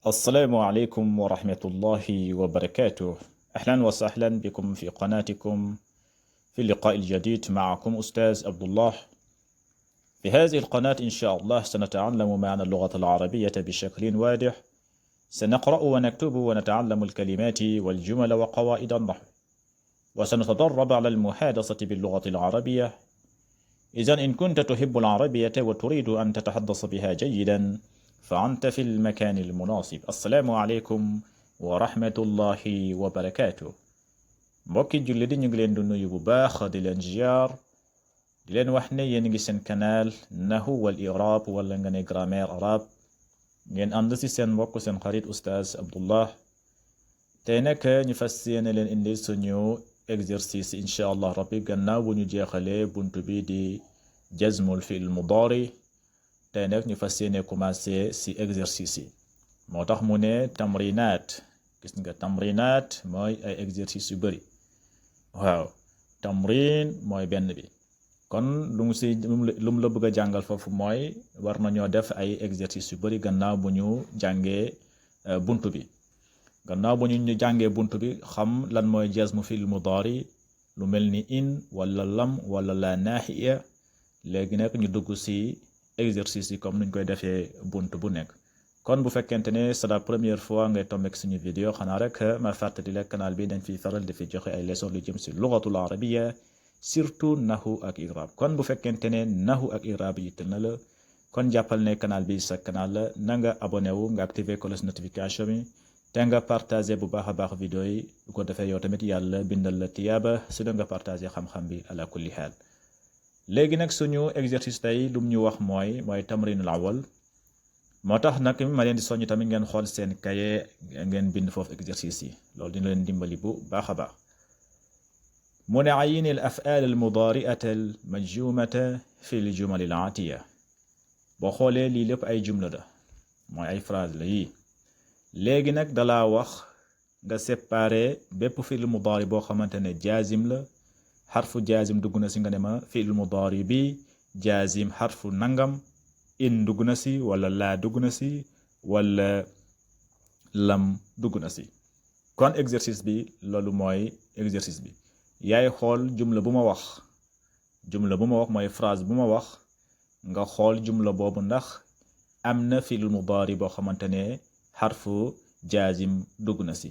السلام عليكم ورحمة الله وبركاته. أهلا وسهلا بكم في قناتكم في اللقاء الجديد. معكم أستاذ عبد الله. في هذه القناة إن شاء الله سنتعلم معنى اللغة العربية بشكل واضح. سنقرأ ونكتب ونتعلم الكلمات والجمل وقواعد النحو، وسنتدرب على المحادثة باللغة العربية. إذا إن كنت تحب العربية وتريد أن تتحدث بها جيدا فأنت في المكان المناسب. السلام عليكم wa rahmatullahi wa barakaatu. mbokki julli di ñu ngi leen di nuyu bu baax di leen ziar di leen wax ne yéen ngi seen canal Nahwu wal I'rab wala nga ne grammaire arabe. ngeen ànd ci seen mbokk seen xarit Oustaz Abdullah. tey nag ñu fas yéene leen indi suñu exercice incha allah rabbi gannaaw bu ñu jeexalee buntu bi di jazmul fi'l mudari. tey nag ñu fas yéene commencé ci exercice yi. moo tax mu ne tamrinaat. gis nga tamrinaat mooy ay exercice yu bari. waaw tamrin mooy benn bi. kon lu mu la bëgg a jàngal foofu mooy war nañoo def ay exercice yu bari gannaaw bu ñu jàngee buntu bi. gannaaw bu ñu jàngee buntu bi xam lan mooy jazmu fil mudari, lu mel ni in wala lam wala la naahiya. léegi nag ñu dugg ci exercice yi comme nuñ koy defee buntu bu nekk. kon bu fekkente ne c'est la première fois ngay tombé suñu vidéo xanaa rek ma fàttali la canal bi dañ fiy faral di fi joxe ay leçons lu jëm ci lugatul arabiya, surtout nahu ak i'rab. kon bu fekkente ne nahu ak i'rab yitteel na la kon jàppal ne canal bi sa canal la. na nga abonné wu nga activé cloche notification bi te nga partagé bu baax a baax vidéo yi bu ko defee yow tamit yàlla bindal la tiyaaba su dee nga partagé xam-xam bi ala kulli xaal. léegi nag suñu exercice tey lu mu ñu wax mooy tamrinul awal. moo tax nag ma leen di soññ tamit ngeen xool seen kaye ngeen bind foofu exercice yi, loolu dina leen dimbali bu baax a baax. mu ne ayin al af'al al mudari'ata al majjumata fi al jumal al atiya. boo xoolee lii lépp ay jumla la, mooy ay phrase la yii. léegi nag dalaa wax nga séparer bépp fi'l mudari boo xamante ne jaazim la, xarfu jaazim dugg na si nga ne ma fi'l mudari bi jaazim xarfu nangam, in dugg na si wala laa dugg na si wala lam dugg na si. kon exercice bi loolu mooy exercice bi. yaay xool jumla bu ma wax mooy phrase bu ma wax nga xool jumla boobu ndax am na fi'l mudari boo xamante ne xarfu jaazim dugg na si.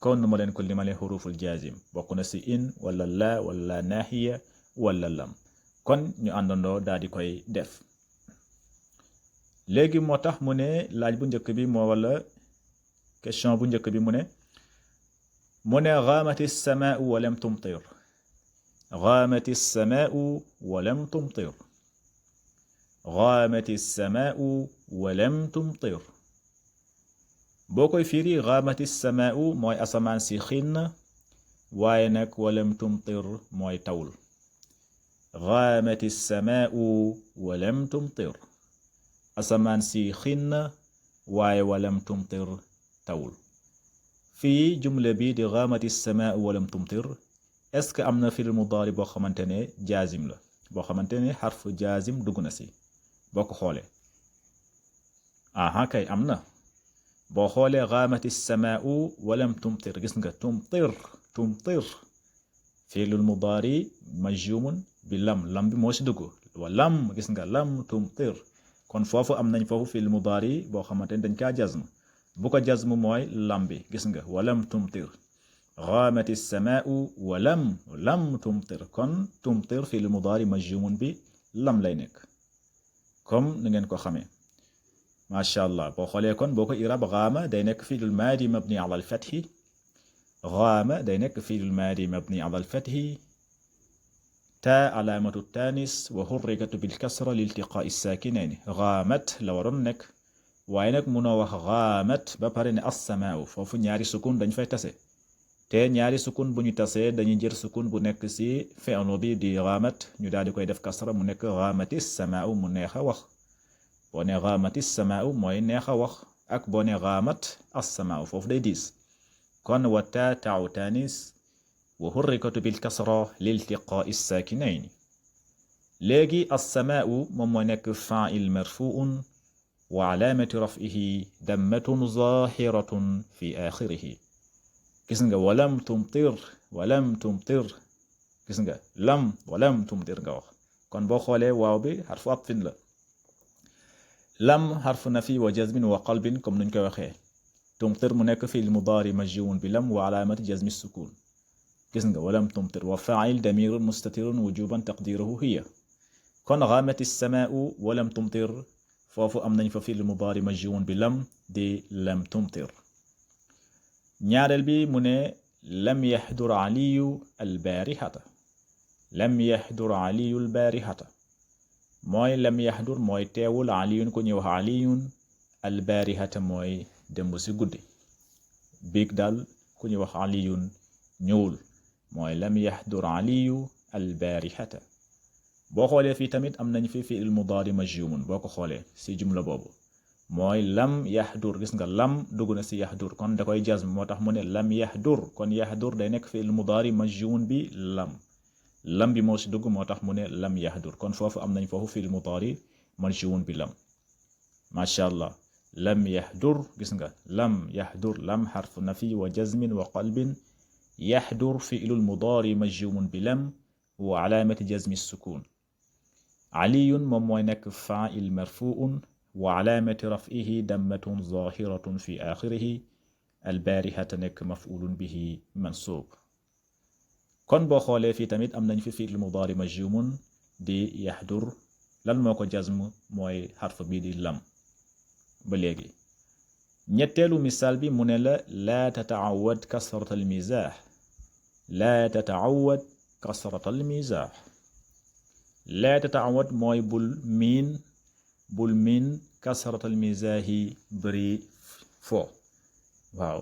kon nu ma leen ko limale xuruful jaazim bokk na si in wala laa wala naahiya wala lam. kon ñu àndandoo daal di koy def. léegi moo tax mu ne laaj bu njëkk bi moo wala question bu njëkk bi mu ne ghaamati samaa'u wa lam tumtir. ghaamati samaa'u wa lam tumtir. ghaamati samaa'u wa lam tumtir. boo koy firi ghaamati samaa'u mooy asamaan si xiin na waaye nag wa lam tumtir mooy tawul. ghaamati samaa'u wa lam tumtir. asamaan si xiin na waaye walam tumtir tawul. fii jumla bi di ghaamati samaa'u walam tumtir, est-ce que am na fi'l mudaari boo xamante ne jaazim la, boo xamante ne xarfu jaazim dugg na si? boo ko xoolee aha kay am na. boo xoolee ghaamati samaa'u walam tumtir, gis nga tumtir fi'l mudaari majzuumun bi lam bi moo si dugg wa lam, gis nga lam tumtir. kon foofu am nañ foofu fi'l mudari boo xamante ne dañ kaa jazm. bu ko jazm mooy lam bi, gis nga walam tumtir. ghaamati samaa'u walam tumtir. kon tumtir fi'l mudari majzumun bi lam lay nekk comme ni ngeen ko xamee macha allah. boo xoolee kon boo ko irab ghaama day nekk fi'l maadi mabni ala al fathi. ghaama day nekk fi'l maadi mabni ala al fathi تا علامة التانيث وحركت بالكسرة لالتقاء الساكنين. غامت la waroon nekk waaye nag munoo wax غامت ba pare ne as-samaa'u. foofu ñaari sukun dañ fay tase te ñaari sukun bu ñu tasee dañuy jël sukun bu nekk ci fi'lu bi di غامت ñu daal di koy def kasra mu nekk غامati السماء mu neex a wax. boo ne غامati السماء mooy neex a wax ak boo ne غامت as-samaa'u foofu day diis. kon wa taa ta'u taanis wa hurrikatu bil kasra liltiqaa'i saakinayn. léegi as-samaa'u moom moo nekk faa'il marfu'un wa alaamati raf'ihi dammatun zahiratun fi axirihi. gis nga walam tumtir gis nga walam tumtir nga wax. kon boo xoolee waaw bi xarfu atfin la. lam xarfu nafi wa jazmin wa qalbin comme nuñ koy waxee. tumtir mu nekk fi'l mudaari majzumun bi lam wa alaamati jazmi sukun. gis nga walam tumtir wa fa'il damirun mustatirun wujuban taqdiruhu hiya. kon ghamati as-samaa'u walam tumtir foofu am nañ fa fi'l mudaari majzumun bi lam di lam tumtir. ñaareel bi mu ne lam yaxdur aliyu albaarihata. lam yaxdur aliyu albaarihata mooy lam yaxdur mooy teewul aliyun ku ñuy wax aliyun albaarihata mooy démb si guddi. biig daal ku ñuy wax aliyun ñëwul mooy lam yaxdur aliyu albaarihata. boo xoolee fii tamit am nañ fi fi'il mudaari majzumun boo ko xoolee si jumla boobu mooy lam yaxdur. gis nga lam dugg na si yaxdur kon da koy jazm moo tax mu ne lam yaxdur. kon yaxdur day nekk fi'il mudaari majzumun bi lam bi moo si dugg moo tax mu ne lam yaxdur. kon foofu am nañ foofu fi'il mudaari majzumun bi lam. macha allah lam yaxdur. gis nga lam yaxdur lam xarfu nafi wa jazmin wa qalbin. yaxdur fi'ilul mudaari majzumun bi lam wa alaamati jazmi sukun. aliyun moom mooy nekk faa'il marfuun wa alaamati raf'ihi dammatun zahiratun fi axirihi. albaarihata nekk maf'ulun bihi mansuub. kon boo xoolee fii tamit am nañ fi fi'il mudaari majzumun di yaxdur lan moo ko jazm mooy xarf bi di lam. ba léegi ñetteelu misaal bi mu ne la laa tataawad kasrata almizaax. laa tataawad kasrata almizaax. laa tataawad mooy bul miin kasrata almizaaxi bëri fo. waaw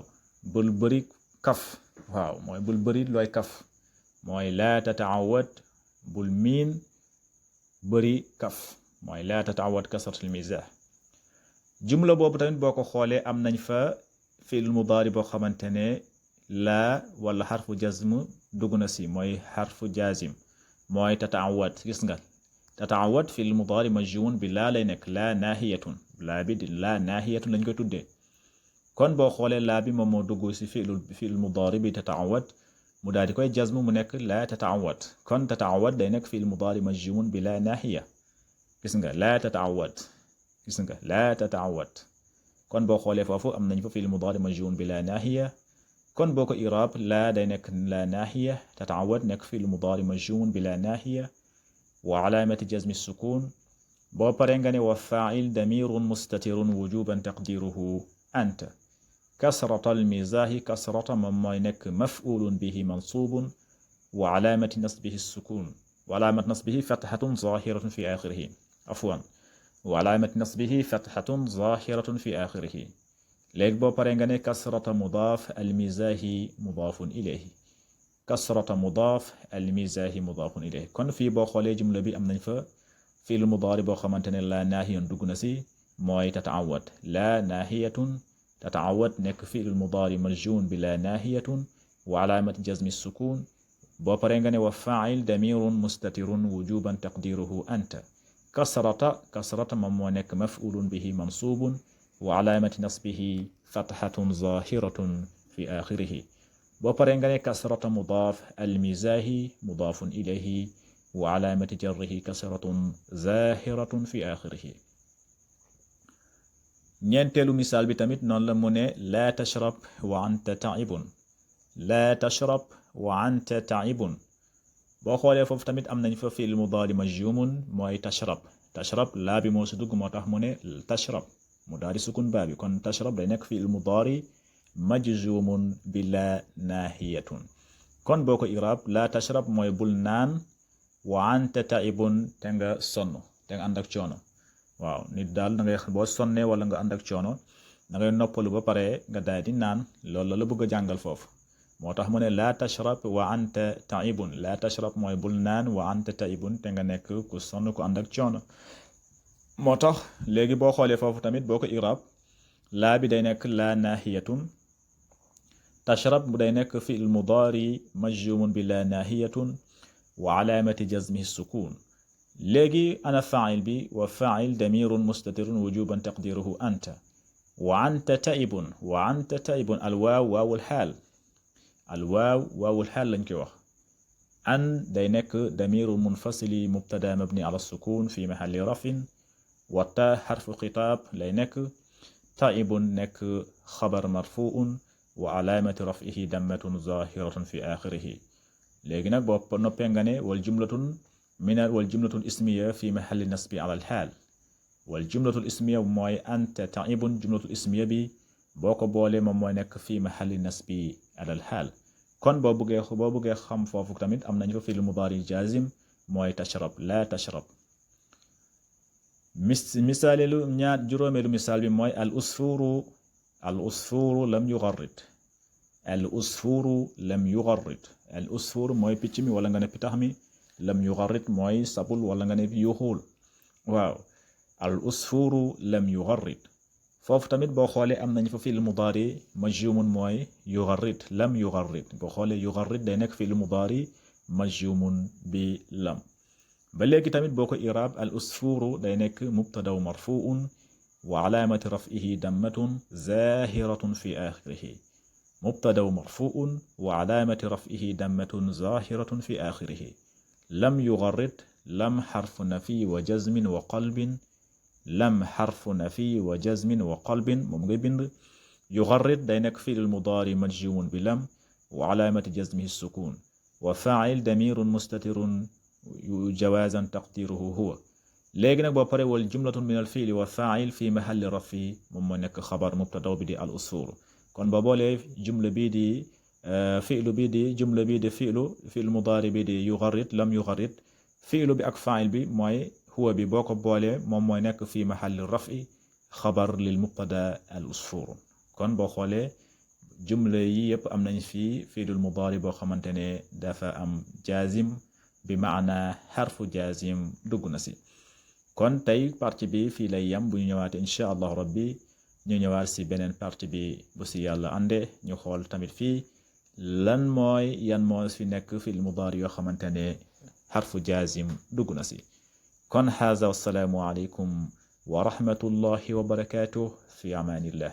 bul bëri kaf. waaw mooy bul bëri looy kaf. mooy laa tataawad bul miin bëri kaf. mooy laa tataawad kasrata almizaax. jumla boobu tamit boo ko xoolee am nañ fa fi'il mudaari boo xamante ne laa wala xarfu jazm dugg na si mooy xarfu jaazim mooy tataawad. gis nga tataawad fi'il mudaari majzumun bi laa lay nekk laa naahiyatun. laa bi di laa naahiyatun lañ koy tuddee. kon boo xoolee laa bi moom moo dugg si fi'il mudaari bi tataawad mu daal di koy jazm mu nekk laa tataawad. kon tataawad day nekk fi'il mudaari majzumun bi laa naahiya. gis nga laa tataawad. gis nga laa tataawad. kon boo xoolee foofu am nañ fa fi'il mudaari majzumun bi laa naahiya. kon boo ko iraab laa day nekk laa naahiya. tataawad nekk fi'il mudaari majzumun bi laa naahiya wa alaamati jazmi sukun. boo paree nga ne wa faa'il damirun mustatirun wujuban taqdiruhu anta. kasrata almizaahi kasrata moom mooy nekk maf'ulun bihi mansubun wa alaamati nasbihi sukun wa alaamati nasbihi fathatun zahiratun fi axirihi. afwan wa alaamati nasbihi fathatun zahiratun fi axirihi. léegi boo paree nga ne kasrata mudaaf almizaahi mudaafun ilayhi. kasrata mudaaf almizaahi mudaafun ilayhi. kon fii boo xoolee jumla bi am nañ fa fi'il mudaari boo xamante ne laa naahiyatun dugg na si mooy tataawad. laa naahiyatun tataawad nekk fi'il mudaari majzuum bi laa naahiyatun wa alaamati jazmi sukun. boo paree nga ne wa faa'il damirun mustatirun wujuban taqdiruhu anta. kasrata moom moo nekk maf'ulun bihi mansuubun wa alaamati nasbihi fathatun zahiratun fi axirihi. boo paree nga ne kasrata mudaaf almizaahi mudaafun ilayhi wa alaamati jarrihi kasratun zahiratun fi axirihi. ñeenteelu misaal bi tamit noonu la mu ne laa tashrab wa anta ta'ibun. laa tashrab wa anta ta'ibun. boo xoolee foofu tamit am nañ fa fi'il mudaari majzumun mooy tashrab laa bi moo si dugg moo tax mu ne tashrab mu daal di sukun baa bi kon tashrab day nekk fi'il mudaari majzumun bi laa naahiyatun. kon boo ko iraab laa tashrab mooy bul naan wa anta ta'ibun te nga sonn te nga ànd ak coono. waaw nit daal da ngay boo sonnee wala nga ànd ak coono da ngay noppalu ba pare nga daal di naan loolu la la bëgg a jàngal foofu. moo tax mu ne laa tashrab wa anta ta'ibun. laa tashrab mooy bul naan wa anta ta'ibun te nga nekk ku sonn ku ànd ak coono. moo tax léegi boo xoolee foofu tamit boo ko iraab laa bi day nekk laa naahiyatun. tashrab bu day nekk fi'il mudaari majzumun bi laa naahiyatun wa alaamati jazmihi sukun. léegi ana faa'il bi wa faa'il damirun mustatirun wujuban taqdiruhu anta wa anta taibun alwaaw waawul xaal waawul xaal lañ koy wax an day nekk damirul munfasili mubtada mabni ala sukun fi mahalli rafin wa ta xarfu xitaab lay nekk taibun nekk xabar marfuun wa alaamati rafihi dammatun zahiratun fi axirihi léegi nag boo noppee nga ne wal jumlatul ismiya fi mahalli nasbi ala alxaal wal jumlatul ismiya mooy anta taibun jumlatul ismiya bi boo ko boolee moom mooy nekk fi mahalli nasbi ala alxaal kon boo bëggee xam foofu tamit am nañu fa fi'l mudaari jaazim mooy tashrab laa tashrab misaaleelu juróomeelu misaal bi mooy al usfuru lam yugarrid al usfuru mooy picc mi wala nga ne pitax mi lam yugarrid mooy sabul wala nga ne yuuxuul waaw al usfuru lam yugarrid foofu tamit boo xoolee am nañ fa fi'l mudaari majzumun mooy yugarrid lam yugarrid boo xoolee yugarrid day nekk fi'l mudaari majzumun bi lam ba léegi tamit boo ko iraab al usfuru day nekk mubtadaw marfuun wa alaamati raf'ihi dammatun zahiratun fi axirihi mubtadaw marfuun wa alaamati raf'ihi dammatun zahiratun fi axirihi lam yugarrid lam xarfu nafi wa jazmin wa qalbin lam xarfu nafi wa jazmin wa qalbin moom ngay bind yugarrid day nekk fi'l mudaari majzumun bi lam wa alaamati jazmihi sukun wa faa'il damirun mustatirun jawaazan taqdiruhu huwa léegi nag boo pare wal jumlatun min al fi'li wa faa'il fi mahalli rafi moom moo nekk xabar mubtadaw bi di al usfur kon boo boolee jumla bii di fi'lu bii di jumla bii di fi'lu mudaari bi di yugarrid lam yugarrid fi'lu bi ak faa'il bi mooy huwa bi boo ko boolee moom mooy nekk fi mahalli rafi xabar lil mubtada al usfur kon boo xoolee jumla yi yëpp am nañ fii fi'lul mudaari boo xamante ne dafa am jaazim bi maana xarfu jaazim dugg na si kon tey partie bi fii lay yam bu ñu ñëwaatee incha allahu rabbi ñu ñëwaat si beneen partie bi bu si yàlla ànde ñu xool tamit fii yan moo fi nekk fi'l mudaari yoo xamante ne xarfu jaazim dugg na si kon haaza wassalaamu aleykum wa rahmatullahi wa barakaatuh fi amaanillah